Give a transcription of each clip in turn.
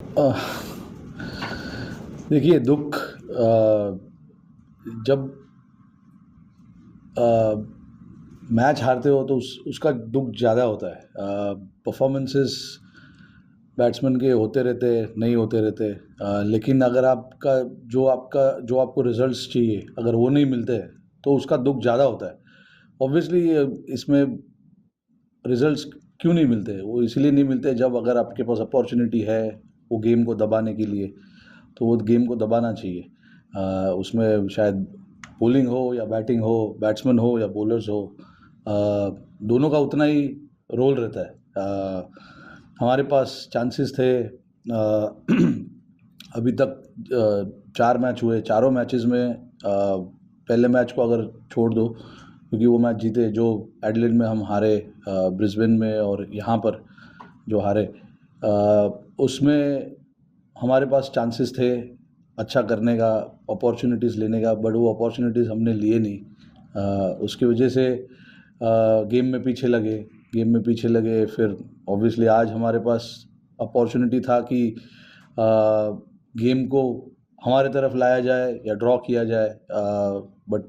अ, देखिए दुःख जब मैच हारते हो तो उसका दुःख ज़्यादा होता है। परफॉर्मेंसेस बैट्समैन के होते रहते, नहीं होते रहते, लेकिन अगर आपका जो आपको रिजल्ट्स चाहिए अगर वो नहीं मिलते तो उसका दुःख ज़्यादा होता है। ऑब्वियसली इसमें रिजल्ट्स क्यों नहीं मिलते, वो इसलिए नहीं मिलते जब अगर आपके पास अपॉर्चुनिटी है वो गेम को दबाने के लिए, तो वो गेम को दबाना चाहिए। उसमें शायद बॉलिंग हो या बैटिंग हो, बैट्समैन हो या बॉलर्स हो, दोनों का उतना ही रोल रहता है। हमारे पास चांसेस थे। अभी तक 4 मैच हुए, चारों मैचेस में पहले मैच को अगर छोड़ दो, क्योंकि वो मैच जीते जो एडिलेड में हम हारे, ब्रिस्बेन में और यहाँ पर जो हारे, उसमें हमारे पास चांसेस थे अच्छा करने का, अपॉर्चुनिटीज़ लेने का, बट वो अपॉर्चुनिटीज़ हमने लिए नहीं। उसकी वजह से गेम में पीछे लगे। फिर ऑब्वियसली आज हमारे पास अपॉर्चुनिटी था कि गेम को हमारे तरफ लाया जाए या ड्रॉ किया जाए, बट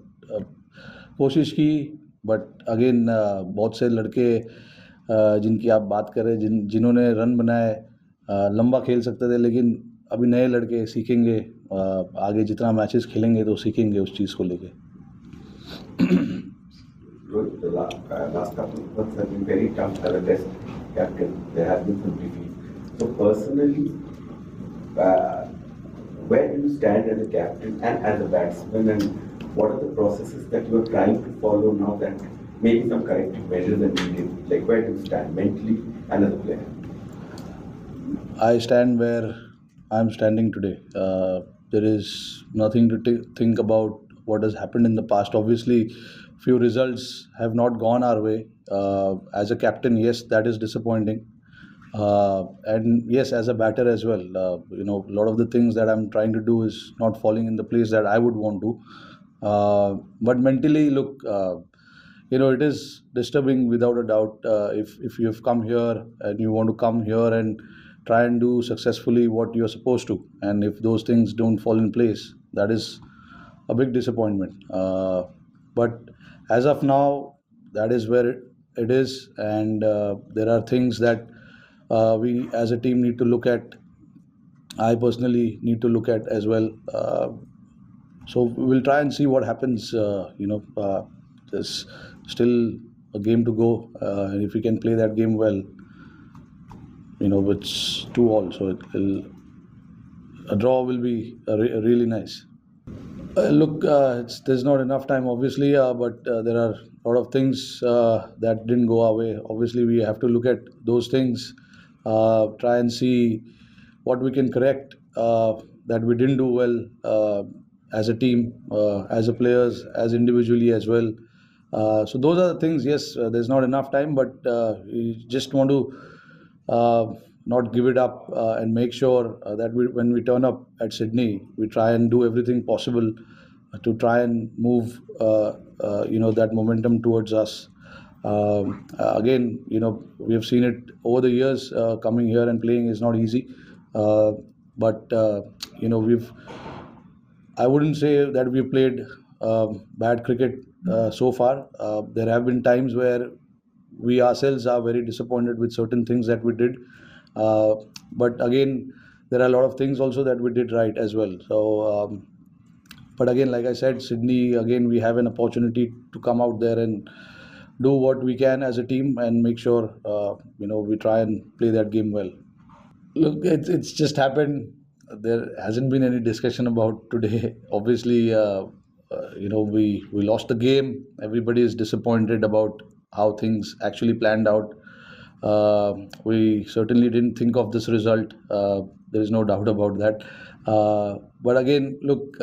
कोशिश की। बट अगेन बहुत से लड़के जिनकी आप बात करें, जिन्होंने रन बनाए, लंबा खेल सकते थे, लेकिन अभी नए लड़के सीखेंगे, आगे जितना मैचेस खेलेंगे तो सीखेंगे उस चीज़ को लेके। Rohit, the last couple of months have been very tough as a test captain. There have been some defeats. So personally, uh, where do you stand as a captain and as a batsman, and what are the processes that you are trying to follow now that maybe some corrective measures are needed? Like where do you stand mentally and as a player? I stand where I'm standing today. There is nothing to think about what has happened in the past. Obviously, few results have not gone our way. As a captain, yes, that is disappointing. And yes, as a batter as well, a lot of the things that I'm trying to do is not falling in the place that I would want to. But mentally, look, it is disturbing without a doubt. If you have come here and you want to come here and try and do successfully what you're supposed to, and if those things don't fall in place, that is a big disappointment. But as of now, that is where it is, and there are things that we as a team need to look at. I personally need to look at as well. So we'll try and see what happens. There's still a game to go, and if we can play that game well, it's 2-2, so a draw will be really nice. Look, there's not enough time, obviously, but there are a lot of things that didn't go our way. Obviously, we have to look at those things, try and see what we can correct that we didn't do well as a team, as a players, as individually as well. So those are the things. Yes, there's not enough time, but we just want to not give it up and make sure that when we turn up at Sydney, we try and do everything possible to try and move that momentum towards us. Again, we have seen it over the years. Coming here and playing is not easy, but we've. I wouldn't say that we played bad cricket so far. There have been times where we ourselves are very disappointed with certain things that we did. Uh, but again, there are a lot of things also that we did right as well. So, but again, like I said, Sydney, again, we have an opportunity to come out there and do what we can as a team and make sure, we try and play that game well. Look, it's just happened. There hasn't been any discussion about today. Obviously, we lost the game. Everybody is disappointed about how things actually planned out. We certainly didn't think of this result. There is no doubt about that. But again, look,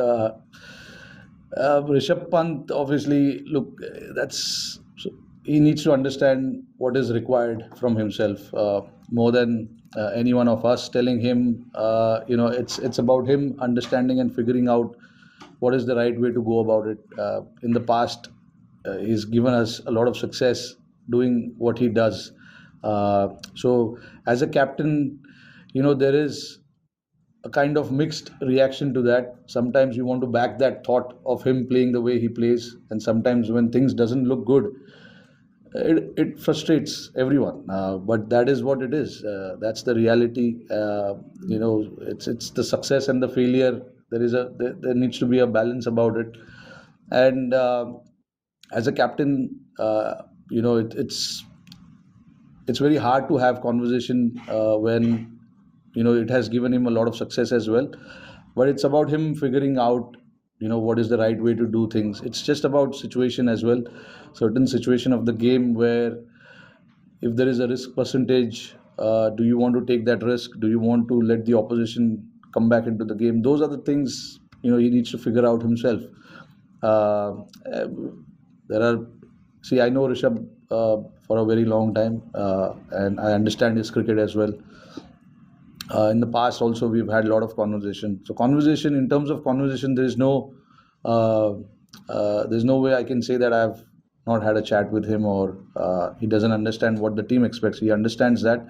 Rishabh Pant, obviously, look, that's he needs to understand what is required from himself more than any one of us telling him. It's about him understanding and figuring out what is the right way to go about it. In the past, he's given us a lot of success doing what he does. So, as a captain, there is a kind of mixed reaction to that. Sometimes you want to back that thought of him playing the way he plays, and sometimes when things doesn't look good, it frustrates everyone. But that is what it is. That's the reality. It's the success and the failure. There needs to be a balance about it. And as a captain, it's very hard to have conversation when it has given him a lot of success as well. But it's about him figuring out what is the right way to do things. It's just about situation as well. Certain situation of the game where if there is a risk percentage, do you want to take that risk? Do you want to let the opposition come back into the game? Those are the things he needs to figure out himself. uh, there are See, I know Rishabh for a very long time, and I understand his cricket as well. In the past also we've had a lot of conversation. So conversation, in terms of conversation, uh, there's no way I can say that I've not had a chat with him, or he doesn't understand what the team expects. He understands that,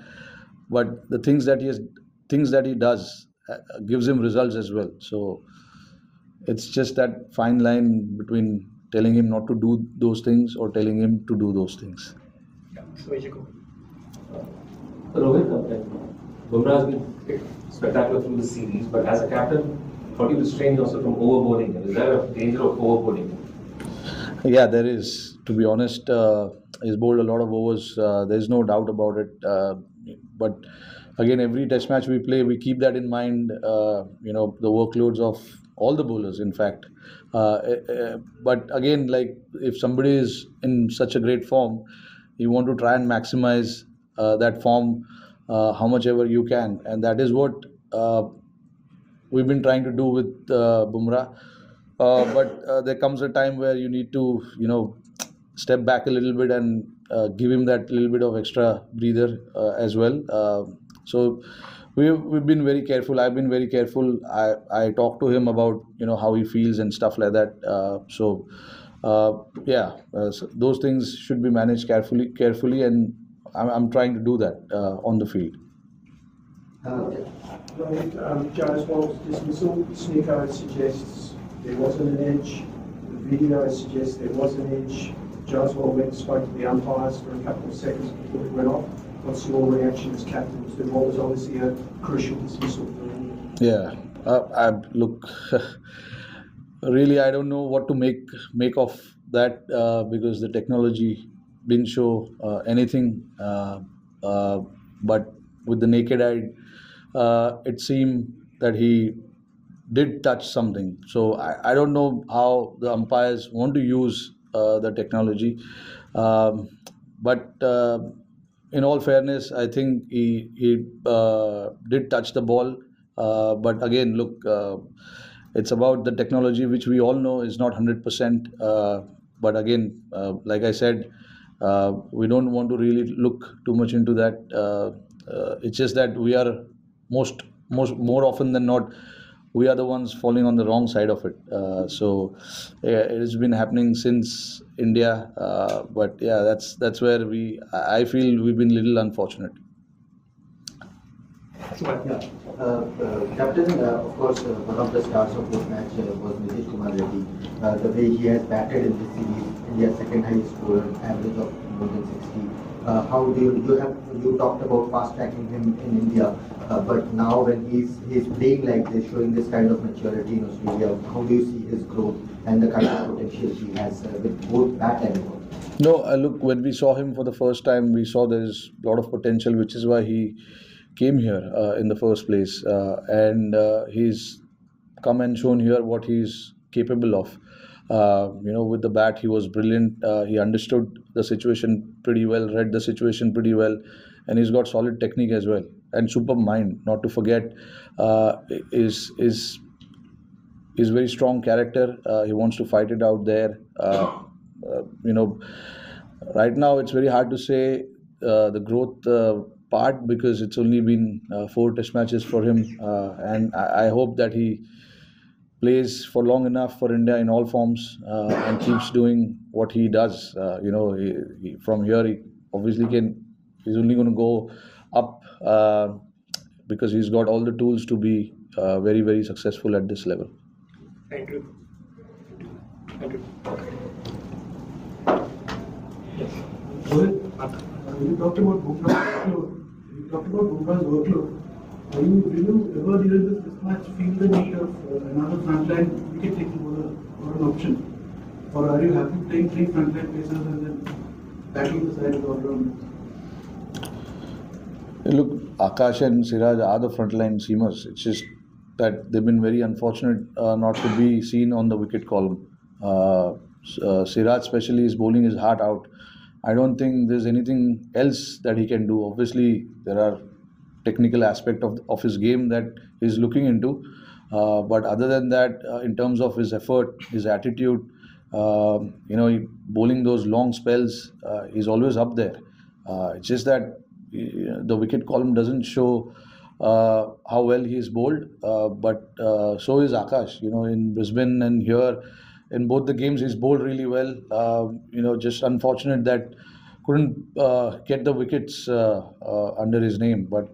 but the things that he does gives him results as well. So it's just that fine line between telling him not to do those things or telling him to do those things. Yeah. So where you go? Rohit, Bumrah has been spectacular through the series, but as a captain, how do you restrain yourself from overboarding him? Is there a danger of overboarding him? Yeah, there is. To be honest, he's bowled a lot of overs. There's no doubt about it. But again, every test match we play, we keep that in mind. The workloads of all the bowlers, in fact. But again, like if somebody is in such a great form, you want to try and maximize that form how much ever you can, and that is what we've been trying to do with Bumrah. But there comes a time where you need to, step back a little bit and give him that little bit of extra breather as well. So we've been very careful. I've been very careful. I talk to him about how he feels and stuff like that. So those things should be managed carefully, and I'm trying to do that on the field. Right, Joe's Walt's dismissal, Sneeko suggests there wasn't an edge. The video suggests there was an edge. Joe's Walt went and spoke to the umpires for a couple of seconds before it went off. What's your reaction as captain to what was obviously a crucial dismissal for India? Yeah, look, really, I don't know what to make of that because the technology didn't show anything. But with the naked eye, it seemed that he did touch something. So I don't know how the umpires want to use the technology. But in all fairness, I think he did touch the ball. But again, look, it's about the technology, which we all know is not 100%. But again, like I said, we don't want to really look too much into that. It's just that we are more often than not, we are the ones falling on the wrong side of it. So it has been happening since India. But yeah, that's where I feel we've been a little unfortunate. Yeah. Captain, of course, one of the stars of this match was Nitish Kumar Reddy. The way he has batted in this series, India's second highest scorer, average of more than 60. How do you talked about fast tracking him in India, but now when he's playing like this, showing this kind of maturity in Australia, how do you see his growth and the kind of potential he has with both bat and ball? No, look, when we saw him for the first time, we saw there's a lot of potential, which is why he came here in the first place. And he's come and shown here what he's capable of. With the bat, he was brilliant. He understood the situation pretty well, read the situation pretty well, and he's got solid technique as well. And superb mind, not to forget, is very strong character. He wants to fight it out there. Right now it's very hard to say the growth part, because it's only been 4 test matches for him, and I hope that he plays for long enough for India in all forms and keeps doing what he does. From here he obviously he's only going to go up because he's got all the tools to be very, very successful at this level. Thank you. Thank you. Rohit, you talked about Bumrah's workload. Will you ever during this match feel the need of another frontline wicket-taking bowler or an option? Or are you happy playing 3 frontline pacers and then backing the side of the all-rounders? Look, Akash and Siraj are the frontline seamers. It's just that they've been very unfortunate not to be seen on the wicket column. Siraj especially is bowling his heart out. I don't think there's anything else that he can do. Obviously, there are technical aspect of his game that he's looking into. But other than that, in terms of his effort, his attitude, bowling those long spells, he's always up there. It's just that the wicket column doesn't show how well he's bowled, but so is Akash. In Brisbane and here, in both the games, he's bowled really well. Just unfortunate that couldn't get the wickets under his name. But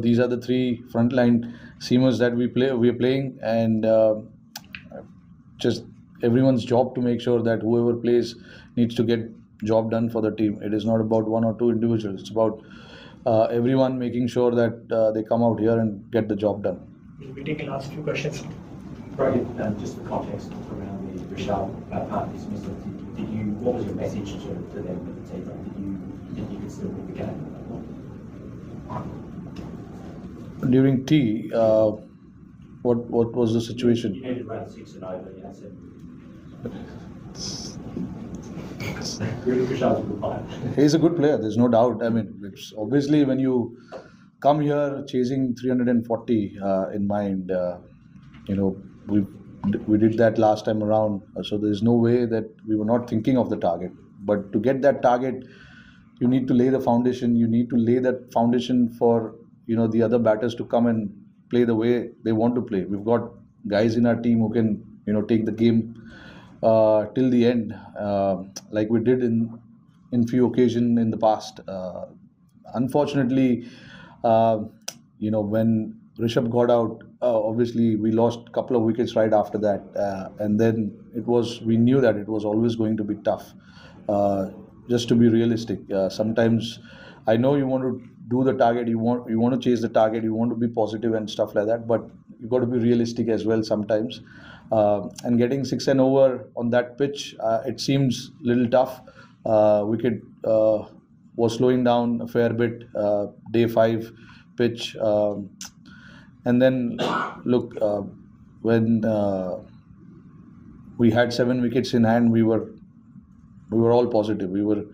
these are the 3 frontline seamers that we're playing, and just everyone's job to make sure that whoever plays needs to get job done for the team. It is not about 1 or 2 individuals. It's about everyone making sure that they come out here and get the job done. We'll be taking last few questions. Right, just the context around the Rishabh part dismissal. What was your message to them at the team? Did you consider the game? During tea, what was the situation? You needed around 6 and over, yeah, 7. Rishabh's a good player. He's a good player, there's no doubt. I mean, it's obviously when you come here chasing 340 in mind, we did that last time around, so there's no way that we were not thinking of the target. But to get that target, you need to lay the foundation. You need to lay that foundation for the other batters to come and play the way they want to play. We've got guys in our team who can take the game till the end, like we did in few occasions in the past. Unfortunately, when Rishabh got out, obviously we lost a couple of wickets right after that, and then we knew that it was always going to be tough. Just to be realistic, sometimes I know you want to do the target, you want to chase the target, you want to be positive and stuff like that, but you've got to be realistic as well sometimes. And getting 6 and over on that pitch, it seems a little tough. Wicket was slowing down a fair bit, day 5 pitch. And then, look, when we had 7 wickets in hand, we were all positive. We were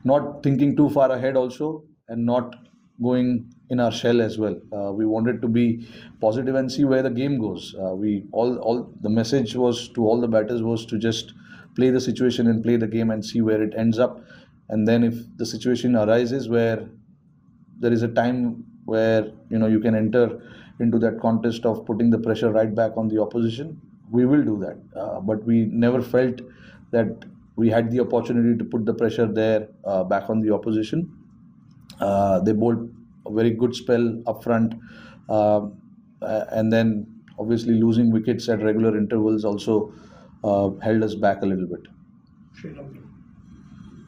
not thinking too far ahead also, and not going in our shell as well. We wanted to be positive and see where the game goes. The message was to all the batters was to just play the situation and play the game and see where it ends up. And then if the situation arises where there is a time where you can enter into that contest of putting the pressure right back on the opposition, we will do that. But we never felt that we had the opportunity to put the pressure there back on the opposition. They bowled a very good spell up front, and then obviously losing wickets at regular intervals also held us back a little bit.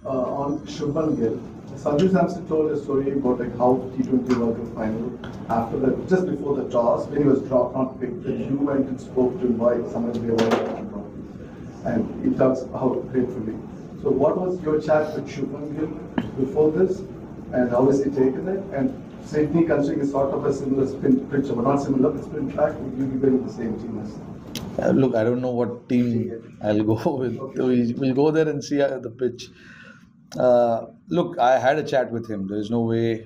On Shubman Gill, Sanju Samson told a story about how T20 World Cup final just before the toss, when he was dropped, not picked, that you went and spoke to him why someone they were dropped, and he talks how gratefully. So what was your chat with Shubman Gill before this, and how has he taken it? And Sydney, considering is sort of a similar spin pitch, but not similar, but spin track, would you be wearing the same team as? Look, I don't know what team I'll go with. We'll go there and see the pitch. Look, I had a chat with him. There is no way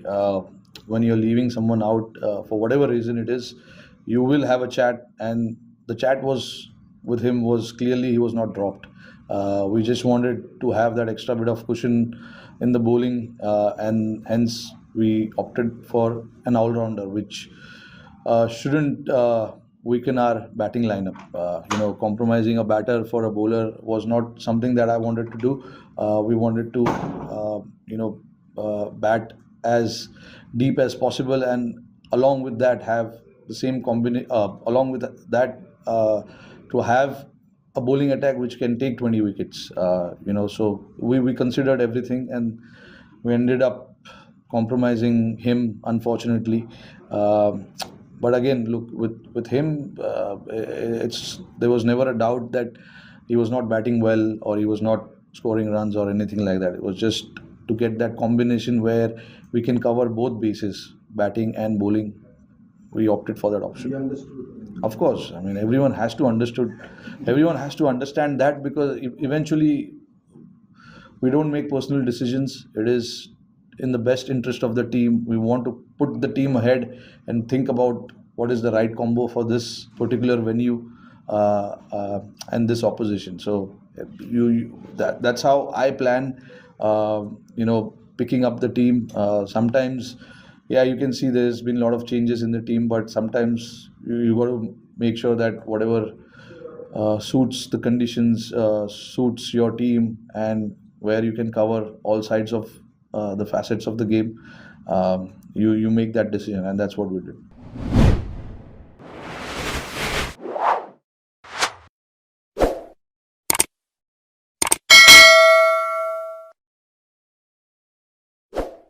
when you're leaving someone out for whatever reason it is, you will have a chat, and the chat with him was clearly he was not dropped. We just wanted to have that extra bit of cushion in the bowling, and hence we opted for an all-rounder, which shouldn't weaken our batting lineup. Compromising a batter for a bowler was not something that I wanted to do. We wanted to, bat as deep as possible, and along with that have the same combination. Along with that, to have a bowling attack which can take 20 wickets. So we considered everything, and we ended up compromising him, unfortunately. But again, look, with him, there was never a doubt that he was not batting well or he was not scoring runs or anything like that. It was just to get that combination where we can cover both bases, batting and bowling. We opted for that option. He understood. Of course, I mean everyone has to understand that, because eventually we don't make personal decisions. It is in the best interest of the team. We want to put the team ahead and think about what is the right combo for this particular venue and this opposition. So that's how I plan. Picking up the team. Sometimes, yeah, you can see there's been a lot of changes in the team, but sometimes you got to make sure that whatever suits the conditions, suits your team, and where you can cover all sides of the facets of the game, you make that decision, and that's what we did.